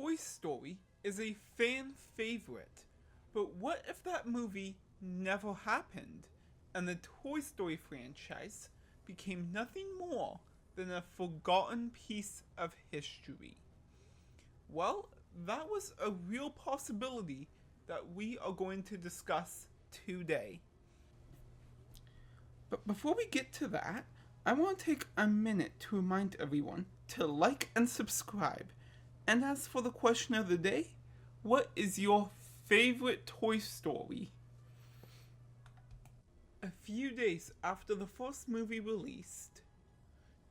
Toy Story is a fan favorite, but what if that movie never happened and the Toy Story franchise became nothing more than a forgotten piece of history? Well, that was a real possibility that we are going to discuss today. But before we get to that, I want to take a minute to remind everyone to like and subscribe. And as for the question of the day, what is your favorite Toy Story? A few days after the first movie released,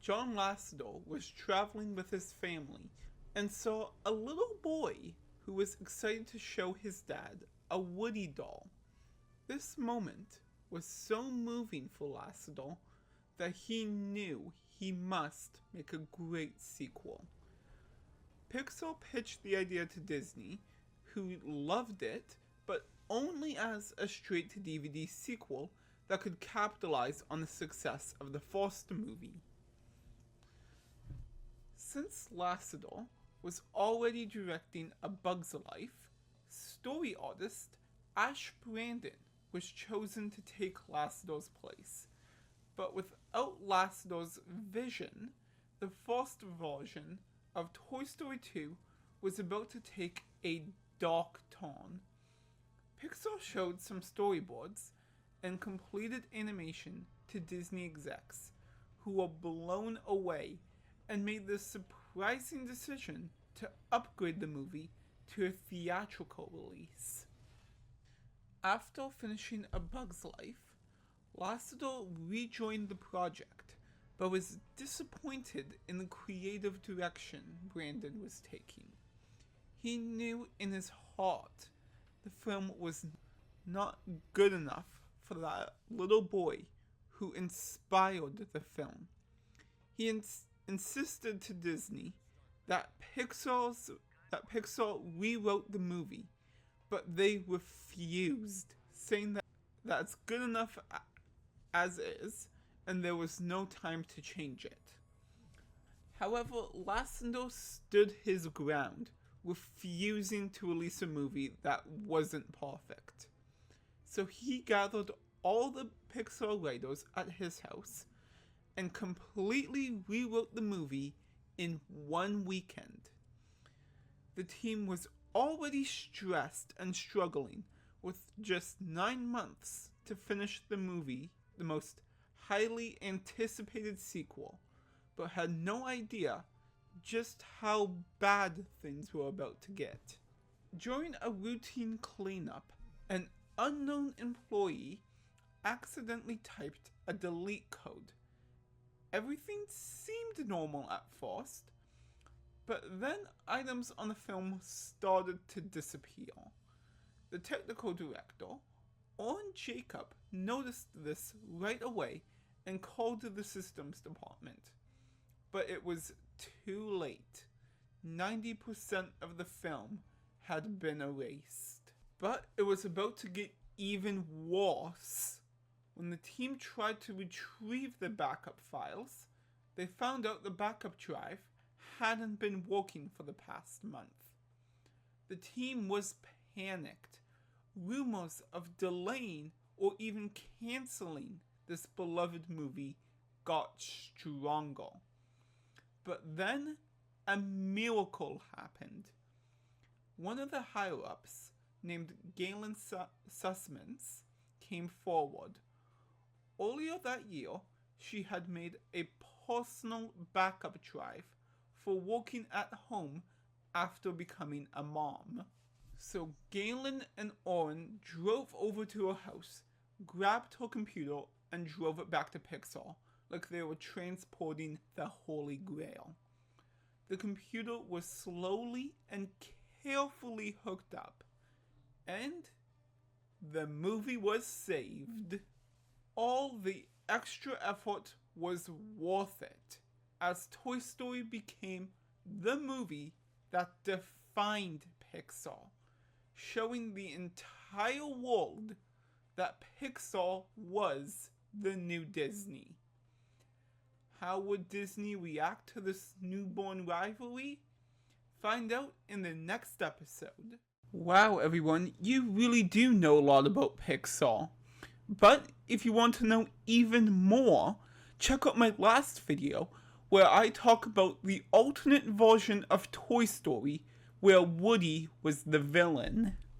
John Lasseter was traveling with his family and saw a little boy who was excited to show his dad a Woody doll. This moment was so moving for Lasseter that he knew he must make a great sequel. Pixar pitched the idea to Disney, who loved it, but only as a straight-to-DVD sequel that could capitalize on the success of the first movie. Since Lasseter was already directing A Bug's Life, story artist Ash Brandon was chosen to take Lasseter's place. But without Lasseter's vision, the first version of Toy Story 2 was about to take a dark turn. Pixar showed some storyboards and completed animation to Disney execs, who were blown away and made the surprising decision to upgrade the movie to a theatrical release. After finishing A Bug's Life, Lasseter rejoined the project, but was disappointed in the creative direction Brandon was taking. He knew in his heart the film was not good enough for that little boy who inspired the film. He insisted to Disney that Pixar rewrote the movie, but they refused, saying that that's good enough as is, and there was no time to change it. However, Lasseter stood his ground, refusing to release a movie that wasn't perfect. So he gathered all the Pixar writers at his house and completely rewrote the movie in one weekend. The team was already stressed and struggling with just 9 months to finish the movie, the most highly anticipated sequel, but had no idea just how bad things were about to get. During a routine cleanup, an unknown employee accidentally typed a delete code. Everything seemed normal at first, but then items on the film started to disappear. The technical director, Oren Jacob, noticed this right away and called the systems department. But it was too late. 90% of the film had been erased. But it was about to get even worse. When the team tried to retrieve the backup files, they found out the backup drive hadn't been working for the past month. The team was panicked. Rumors of delaying or even canceling this beloved movie got stronger. But then a miracle happened. One of the higher-ups, named Galen Sussmans, came forward. Earlier that year, she had made a personal backup drive for working at home after becoming a mom. So Galen and Oren drove over to her house, grabbed her computer, and drove it back to Pixar, like they were transporting the Holy Grail. The computer was slowly and carefully hooked up, and the movie was saved. All the extra effort was worth it, as Toy Story became the movie that defined Pixar, showing the entire world that Pixar was the new Disney. How would Disney react to this newborn rivalry? Find out in the next episode. Wow, everyone, you really do know a lot about Pixar. But if you want to know even more, check out my last video where I talk about the alternate version of Toy Story where Woody was the villain.